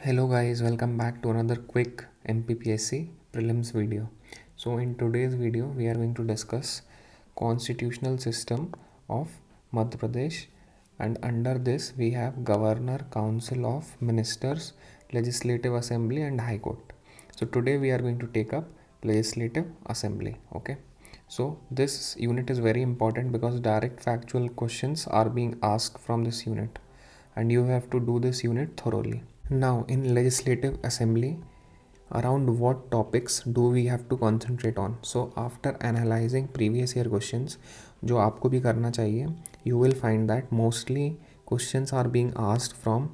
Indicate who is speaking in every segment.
Speaker 1: Hello guys, welcome back to another quick MPPSC prelims video. So in today's video we are going to discuss constitutional system of Madhya Pradesh, and under this we have Governor, Council of Ministers, Legislative Assembly and High Court. So today we are going to take up Legislative Assembly. Okay. So this unit is very important because direct factual questions are being asked from this unit and you have to do this unit thoroughly. Now, in Legislative Assembly, around what topics do we have to concentrate on? So, after analyzing previous year questions, जो आपको भी करना चाहिए, you will find that mostly questions are being asked from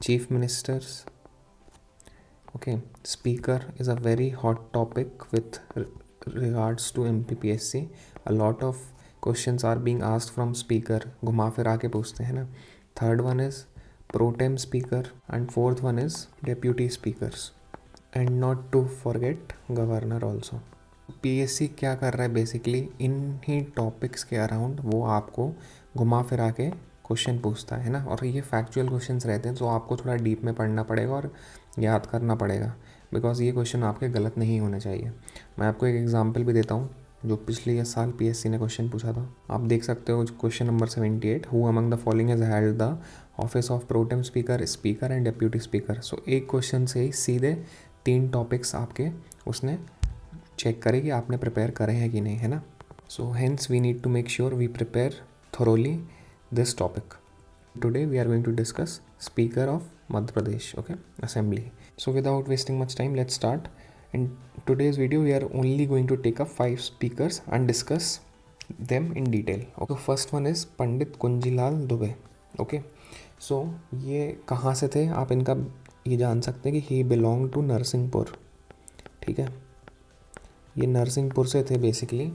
Speaker 1: chief ministers. Okay, speaker is a very hot topic with regards to MPPSC. A lot of questions are being asked from speaker. घुमा फिरा के पूछते हैं ना. Third one is pro tem speaker and fourth one is deputy speakers, and not to forget governor also. PSC क्या कर रहा है बेसिकली, इन ही टॉपिक्स के अराउंड वो आपको घुमा फिरा के क्वेश्चन पूछता है ना, और ये फैक्चुअल क्वेश्चंस रहते हैं तो आपको थोड़ा डीप में पढ़ना पड़ेगा और याद करना पड़ेगा, बिकॉज ये क्वेश्चन आपके गलत नहीं होने चाहिए. मैं आपको एक एग्जांपल भी देता हूँ जो पिछले साल पीएससी ने क्वेश्चन पूछा था. आप देख सकते हो question number 78, who among the following has held the office of pro tem speaker, speaker and deputy speaker. So एक क्वेश्चन से ही सीधे 3 टॉपिक्स आपके उसने चेक करे कि आपने प्रिपेयर करे हैं कि नहीं, है ना. So hence we need to make sure we prepare thoroughly this topic. Today we are going to discuss Speaker of Madhya Pradesh, okay, Assembly. So without wasting much time, let's start. In today's video we are only going to take up 5 speakers and discuss them in detail. Okay, so first one is Pandit Kunjilal Dubey. Okay, so ये कहाँ से थे आप इनका ये जान सकते हैं कि he belong to नरसिंहपुर. ठीक है, ये नरसिंहपुर से थे बेसिकली,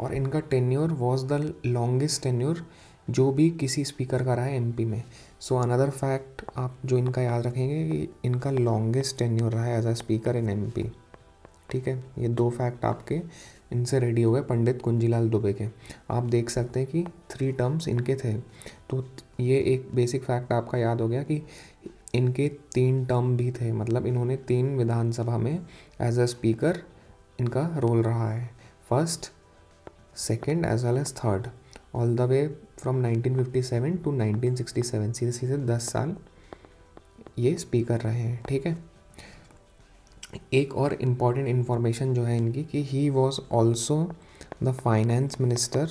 Speaker 1: और इनका tenure was the longest tenure जो भी किसी स्पीकर का रहा है एमपी में. सो अनदर फैक्ट आप जो इनका याद रखेंगे कि इनका लॉन्गेस्ट टेन्योर रहा है as a speaker in MP. ठीक है, ये 2 फैक्ट आपके इनसे रेडी हो गए पंडित कुंजीलाल दुबे के. आप देख सकते हैं कि 3 टर्म्स इनके थे, तो ये एक बेसिक फैक्ट आपका याद हो गया कि इनके 3 टर्म भी थे, मतलब इन्होंने 3 विधानसभा में एज अ स्पीकर इनका रोल रहा है. First, second as well as third, all the way from 1957 to 1967. सीधे सीधे 10 साल ये स्पीकर रहे हैं. ठीक है, एक और इम्पॉर्टेंट इन्फॉर्मेशन जो है इनकी कि he was also the finance minister.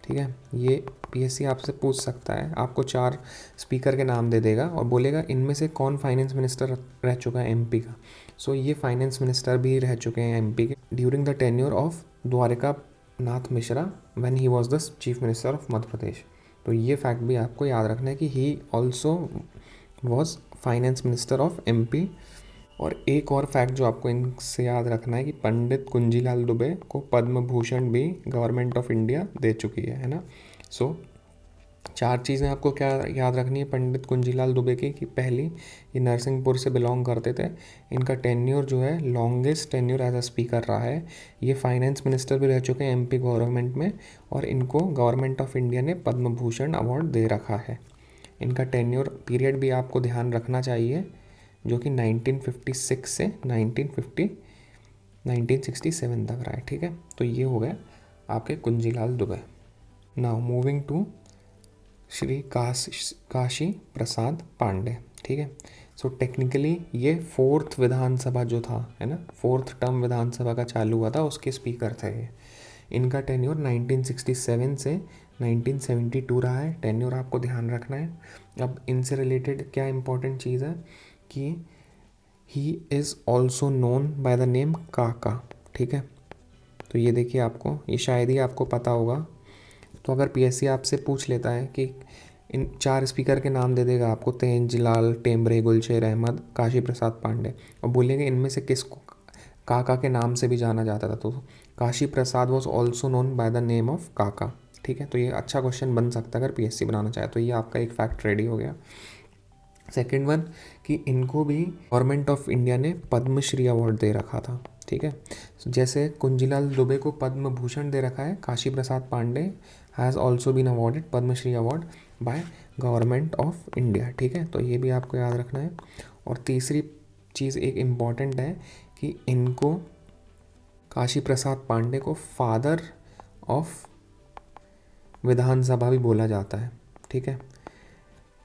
Speaker 1: ठीक है, ये पीएससी आपसे पूछ सकता है, आपको 4 स्पीकर के नाम दे देगा और बोलेगा इनमें से कौन फाइनेंस मिनिस्टर रह चुका है एमपी का. सो ये फाइनेंस मिनिस्टर भी रह चुके हैं एमपी के during the tenure of Dwarika Nath Mishra when he was the chief minister of Madhya Pradesh. तो ये फैक्ट भी आपको याद रखना है कि he also was finance minister of MP. और एक और फैक्ट जो आपको इनसे याद रखना है कि पंडित कुंजीलाल दुबे को पद्म भूषण भी गवर्नमेंट ऑफ इंडिया दे चुकी है ना. सो 4 चीज़ें आपको क्या याद रखनी है पंडित कुंजीलाल दुबे की कि पहली, ये नरसिंहपुर से बिलोंग करते थे, इनका टेन्योर जो है longest tenure as a speaker रहा है, ये फाइनेंस मिनिस्टर भी रह चुके हैं एमपी गवर्नमेंट में, और इनको गवर्नमेंट ऑफ इंडिया ने पद्म भूषण अवार्ड दे रखा है. इनका टेन्योर पीरियड भी आपको ध्यान रखना चाहिए जो कि 1956 से 1967 तक रहा है. ठीक है, तो ये हो गया आपके Kunjilal Dubey. Now moving to Shri Kashi Prasad Pandey. ठीक है, सो टेक्निकली ये 4th विधानसभा जो था, है ना, 4th टर्म विधानसभा का चालू हुआ था उसके स्पीकर थे ये. इनका टेन्योर 1967 से 1972 रहा है. टेन्योर आपको ध्यान रखना है. अब इनसे रिलेटेड क्या इंपॉर्टेंट चीज़ है कि ही is also known by the name काका. ठीक है, तो ये देखिए आपको, ये शायद ही आपको पता होगा. तो अगर पीएससी आपसे पूछ लेता है कि इन 4 स्पीकर के नाम दे देगा आपको, तेंजलाल, टेम्बरे, गुलशेर अहमद, काशी प्रसाद पांडे, और बोलेंगे इनमें से किसको काका के नाम से भी जाना जाता था, तो Kashi Prasad was also known by the name of Kaka. ठीक है, तो ये अच्छा क्वेश्चन बन सकता है अगर पीएससी बनाना चाहे. तो ये आपका एक फैक्ट रेडी हो गया. सेकेंड वन कि इनको भी गवर्नमेंट ऑफ इंडिया ने पद्मश्री अवार्ड दे रखा था. ठीक है, जैसे कुंजीलाल दुबे को पद्म भूषण दे रखा है, Kashi Prasad Pandey has also been awarded Padmashri award. By government of India, ठीक है। तो ये भी आपको याद रखना है। और तीसरी चीज़ एक इम्पॉर्टेंट है कि इनको काशी प्रसाद पांडे को फादर ऑफ विधानसभा भी बोला जाता है, ठीक है।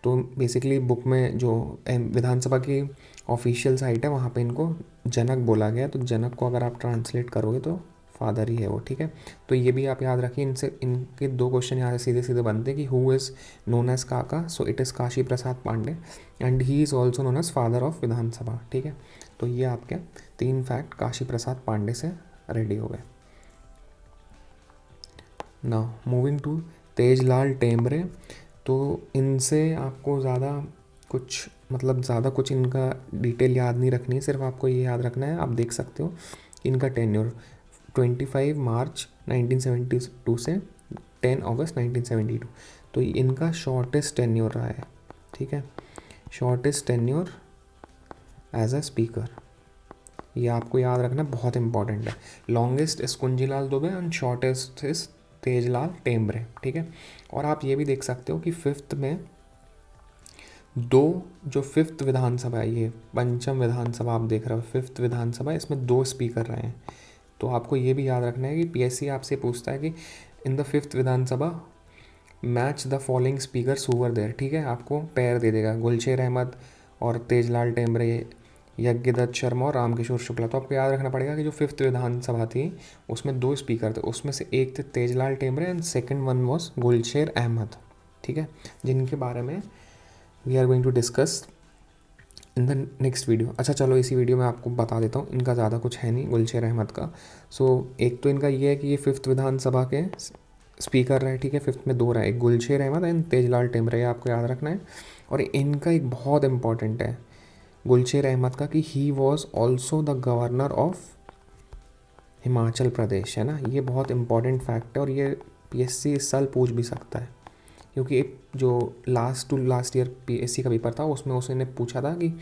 Speaker 1: तो बेसिकली बुक में जो विधानसभा की ऑफिशियल साइट है वहाँ पे इनको जनक बोला गया, तो जनक को अगर आप ट्रांसलेट करोगे तो फादर ही है वो, ठीक है। तो ये भी आप याद रखिए। इनसे इनके दो क्वेश्चन यहाँ से सीधे सीधे बनते हैं कि who is known as Kaka, so it is Kashi Prasad Pandey and he is also known as father of Vidhan Sabha, ठीक है। तो ये आपके 3 फैक्ट काशी प्रसाद पांडे से रेडी हो गए। Now moving to Tejlal Temre. तो इनसे आपको ज़्यादा कुछ इनका डिटेल याद नहीं रखनी है, सिर्फ आपको ये याद रखना है। आप देख सकते हो कि इनका टेन्योर 25 मार्च 1972 से 10 अगस्त 1972, तो इनका शॉर्टेस्ट टेन्योर रहा है, ठीक है। Shortest tenure as a speaker, ये आपको याद रखना बहुत इंपॉर्टेंट है। Longest is Kunjilal Dubey and shortest is Tejlal Tembhare, ठीक है। और आप ये भी देख सकते हो कि फिफ्थ में जो फिफ्थ विधानसभा है, ये पंचम विधानसभा आप देख रहे हो, फिफ्थ विधानसभा, इसमें 2 स्पीकर रहे हैं। तो आपको ये भी याद रखना है कि पीएससी आपसे पूछता है कि इन द फिफ्थ विधानसभा match the following speakers who were there, ठीक है। आपको पैर दे देगा, गुलशेर अहमद और तेजलाल टेमरे, यज्ञदत्त शर्मा और रामकिशोर शुक्ला। तो आपको याद रखना पड़ेगा कि जो फिफ्थ विधानसभा थी उसमें 2 स्पीकर थे, उसमें से एक थे Tejlal Tembhare and second one was Gulsher Ahmed, ठीक है, जिनके बारे में we are going to discuss in the next video. अच्छा चलो, इसी वीडियो में आपको बता देता हूँ, इनका ज़्यादा कुछ है नहीं गुलशेर अहमद का। एक तो इनका ये है कि ये फिफ्थ विधानसभा के स्पीकर रहे, ठीक है। फिफ्थ में 2 रहे, एक गुलशेर अहमद एंड तेजलाल टेमरे, आपको याद रखना है। और इनका एक बहुत इंपॉर्टेंट है गुलशेर अहमद का कि he was also the governor of Himachal Pradesh, है ना। ये बहुत इंपॉर्टेंट फैक्ट है और ये पीएससी इस साल पूछ भी सकता है, क्योंकि जो लास्ट ईयर पीएससी का पेपर था उसमें उसने पूछा था कि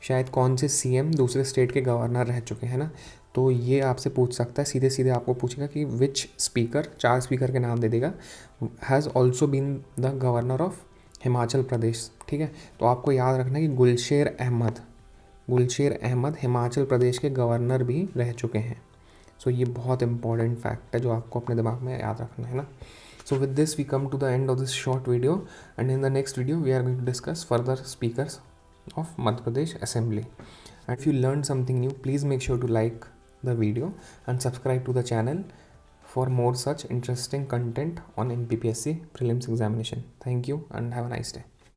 Speaker 1: शायद कौन से सीएम दूसरे स्टेट के गवर्नर रह चुके हैं ना। तो ये आपसे पूछ सकता है, सीधे सीधे आपको पूछेगा कि विच स्पीकर, 4 स्पीकर के नाम दे देगा, has also been the governor of Himachal Pradesh, ठीक है। तो आपको याद रखना है कि गुलशेर अहमद हिमाचल प्रदेश के गवर्नर भी रह चुके हैं। सो ये बहुत इंपॉर्टेंट फैक्ट है जो आपको अपने दिमाग में याद रखना है ना। So with this we come to the end of this short video, and in the next video we are going to discuss further speakers of Madhya Pradesh Assembly. And if you learned something new, please make sure to like the video and subscribe to the channel for more such interesting content on MPPSC prelims examination. Thank you and have a nice day.